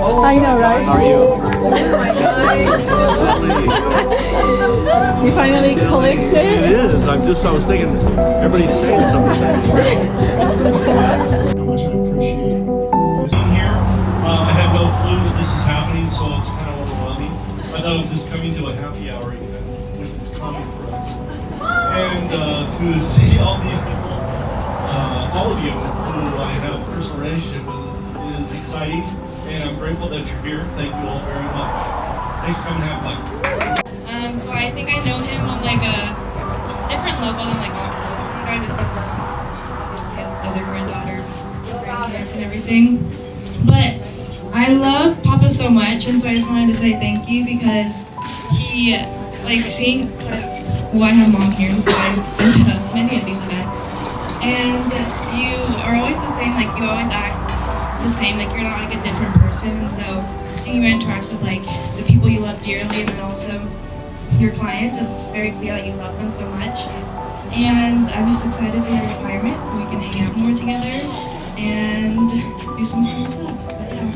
I know, right? How are you? Oh my God. You finally clicked It it? is. I was thinking, everybody's saying something. How much I appreciate being here. I had no clue that this is happening, so it's kind of overwhelming. I thought it was just coming to a happy hour event, which is common for us. And to see all these people, all of you who I have a personal relationship with, is exciting. And I'm grateful that you're here. Thank you all very much. Thanks for coming and have fun. So I think I know him on like a different level than like most of you guys, except for his other granddaughters, grandkids, and everything. But I love Papa so much, and so I just wanted to say thank you because he, like, seeing. I have mom here, and so I've been to many of these events, and you are always the same. Like you always act the same. Like you're not like a different person. And so seeing you interact with like the people you love dearly, and then also your clients, it's very clear that you love them so much. And I'm just excited for your retirement so we can hang out more together and do some fun stuff. But yeah.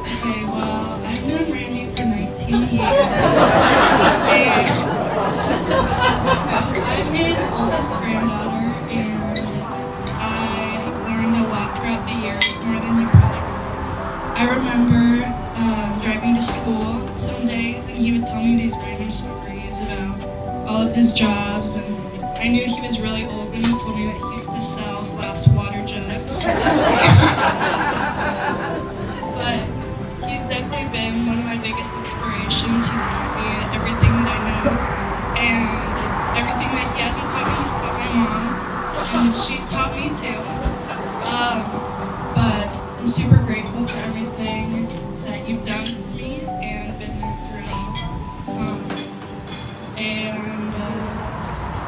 Okay, well, I've known Randy for 19 years. And I'm his oldest granddaughter, and I learned a lot throughout the years, more than you probably. I remember driving to school some days, and he would tell me these random stories about all of his jobs, and I knew he was really old when he told me that he used to sell glass water jugs. But he's definitely been one of my biggest inspirations. He's taught me everything that I know, and everything that he hasn't taught me, he's taught my mom, and she's taught me too. But I'm super grateful for everything that you've done for me and been there through it all.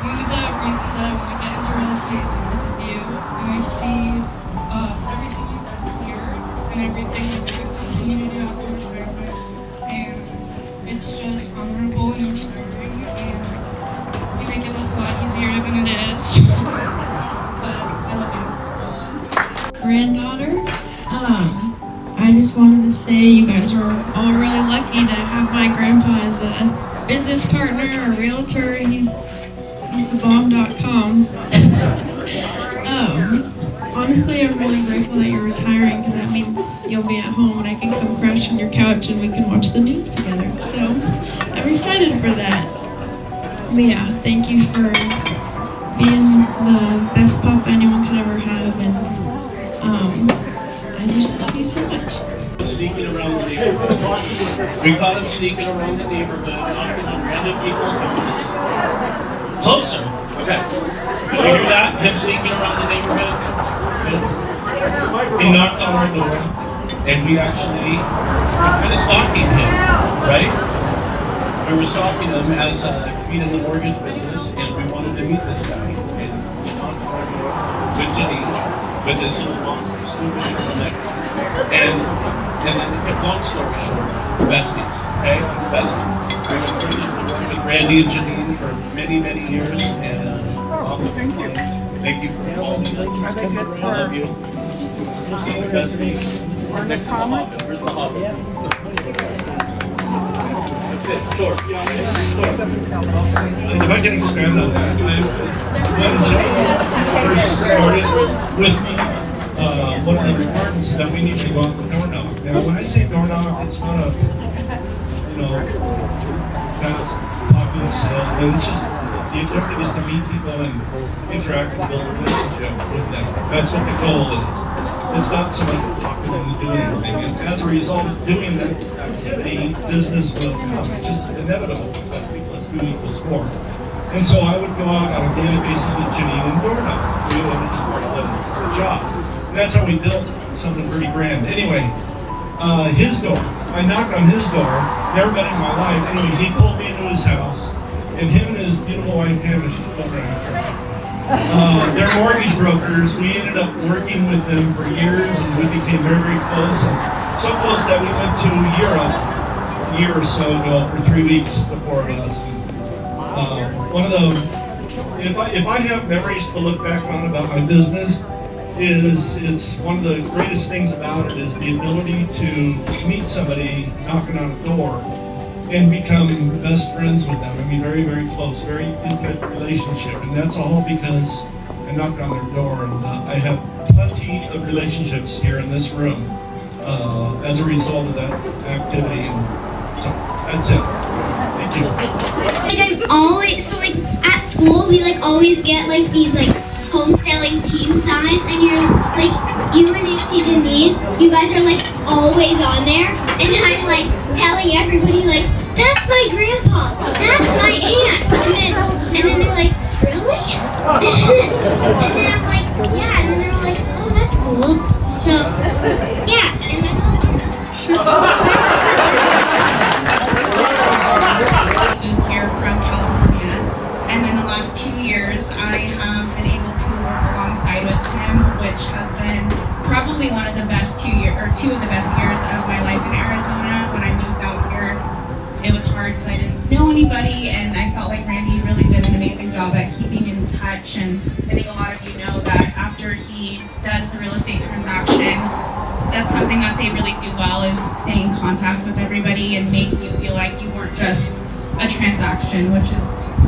One of the reasons that I want to get into real estate is because of you, and I see everything you've done here and everything that you continue to do after retirement, and it's just honorable and inspiring, and you make it look a lot easier than it is. But I love you. Granddaughter. I just wanted to say you guys are all really lucky to have my grandpa as a business partner, a realtor. He's thebomb.com. Honestly, I'm really grateful that you're retiring because that means you'll be at home and I can come crash on your couch and we can watch the news together. So I'm excited for that. But yeah, thank you for being the best pop anyone could ever have, and I just love you so much. Sneaking around the neighborhood. We caught him sneaking around the neighborhood, knocking on random people's houses. Closer. Okay. You hear that? Him sneaking around the neighborhood. He knocked on our door, and we actually were kind of stalking him, right? We were stalking him as being in the mortgage business, and we wanted to meet this guy. And he knocked on our door with Janine, with his long, stupid turtleneck. And then, long story short, besties, okay? Besties. I've been with Randy and Janine for many, many years, and also thank you. Thank you for calling us. I love you. Bestie. Next to the hub. Where's the hub? That's it. Sure. If I can expand on that, when Janine first started with me, one of the requirements is that we need to go out the door knock. Now, when I say door knock, it's not a, that's popular sales, but it's just, the objective is to meet people and interact and build a relationship with them. That's what the goal is. It's not so much talking and doing anything. And as a result of doing that activity, business will come. It's just inevitable. It's like 3 + 2 = 4. And so I would go out on a daily basis with Janine and door knock. It was just part of the job. And that's how we built something pretty grand. Anyway, his door. I knocked on his door. Never met him in my life. Anyways, he pulled me into his house, and him and his beautiful wife Hannah, she's still around. They're mortgage brokers. We ended up working with them for years, and we became very, very close. And so close that we went to Europe a year or so ago for 3 weeks, the four of us. And, one of the if I have memories to look back on about my business, it's one of the greatest things about it is the ability to meet somebody knocking on a door and become best friends with them. I mean, very, very close, very intimate relationship. And that's all because I knocked on their door. And I have plenty of relationships here in this room as a result of that activity. And so that's it. Thank you. Like I'm always, so like at school, we like always get like these like home selling team signs, and you're like, you and Nancy Janine, you guys are like always on there, and I'm like telling everybody like, that's my grandpa, that's my aunt, and then they're like, really? And then I'm like, yeah, and then they're like, oh, that's cool. So yeah, and that's all. Moved here from California, and in the last 2 years I have been able to work alongside with him, which has been probably one of the best 2 of the best years of my life in Arizona. When I moved out here, it was hard because I didn't know anybody, and I felt like Randy really did an amazing job at keeping in touch. And I think a lot of you know that after he does the real estate transaction, that's something that they really do well, is stay in contact with everybody and making you feel like you weren't just a transaction, which is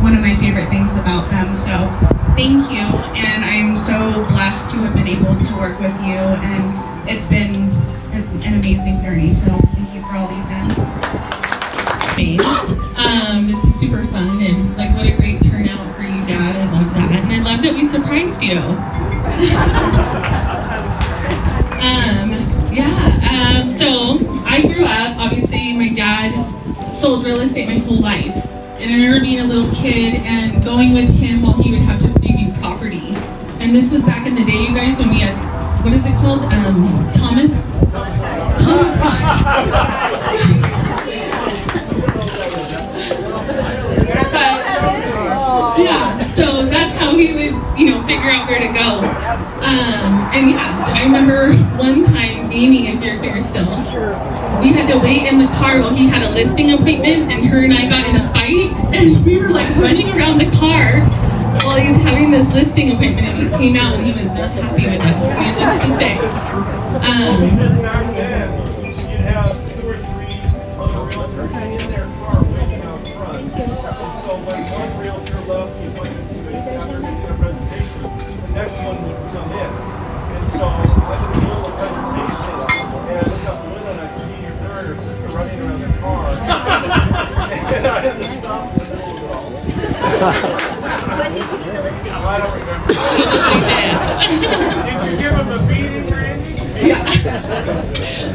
one of my favorite things about them. So thank you, and I'm so blessed to have been able to work with you, and it's been an amazing journey. So thank you for all that you've done. This is super fun, and like what a great turnout for you, Dad. I love that, and I love that we surprised you. So I grew up, obviously my dad sold real estate my whole life, and I remember being a little kid and going with him while he would have to preview property. And this was back in the day, you guys, when we had, what is it called? Thomas Yeah, so that's how he would, figure out where to go. And yeah, I remember one time, Amy, if you're here still, we had to wait in the car while he had a listing appointment, and her and I got in a fight, and we were like running around the car while he was having this listing appointment, and he came out and he was not happy with us, needless to say. Because back then, you'd have 2 or 3 other realtors in their car waiting out front. And so when one realtor left the appointment to make a presentation, the next one would come in. And so I'm in the middle of the presentation, and I look out the window and I see your third or sister running around the car. And I had to stop in the middle of it all. When did you get the listing? I don't remember. We did. Did you give him a beating, Randy?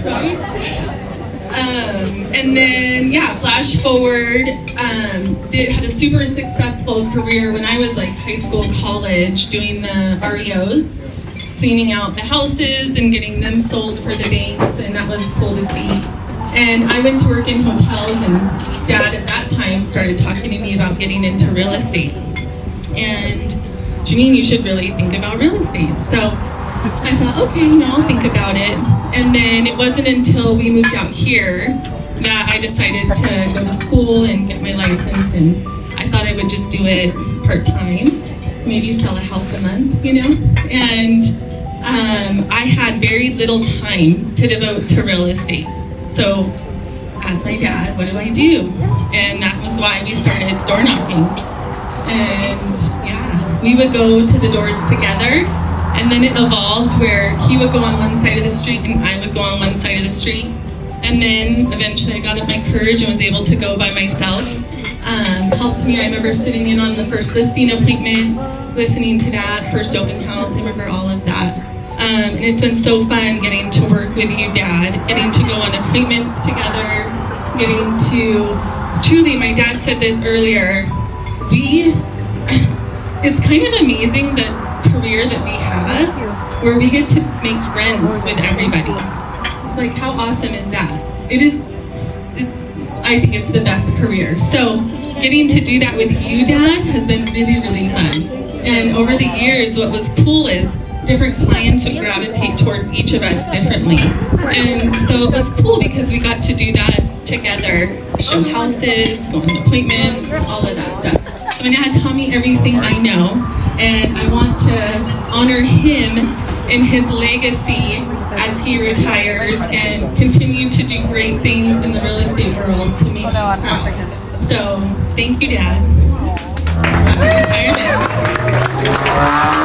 Right? And then, flash forward, had a super successful career when I was like high school, college, doing the REOs, cleaning out the houses and getting them sold for the banks, and that was cool to see. And I went to work in hotels, and Dad at that time started talking to me about getting into real estate. And Janine, you should really think about real estate. So I thought, okay, I'll think about it. And then it wasn't until we moved out here that I decided to go to school and get my license, and I thought I would just do it part-time, maybe sell a house a month, And I had very little time to devote to real estate. So asked my dad, what do I do? And that was why we started door knocking. And we would go to the doors together. And then it evolved where he would go on one side of the street and I would go on one side of the street. And then eventually I got up my courage and was able to go by myself. Helped me. I remember sitting in on the first listing appointment, listening to that first open house. I remember all of that. And it's been so fun getting to work with you, Dad, getting to go on appointments together, getting to, truly, my dad said this earlier, it's kind of amazing the career that we have where we get to make friends with everybody. Like, how awesome is that? I think it's the best career. So getting to do that with you, Dad, has been really, really fun. And over the years, what was cool is different clients would gravitate towards each of us differently. And so it was cool because we got to do that together, show houses, go on appointments, all of that stuff. So my dad taught me everything I know, and I want to honor him and his legacy as he retires and continue to do great things in the real estate world to make him proud. So thank you, Dad. Happy retirement.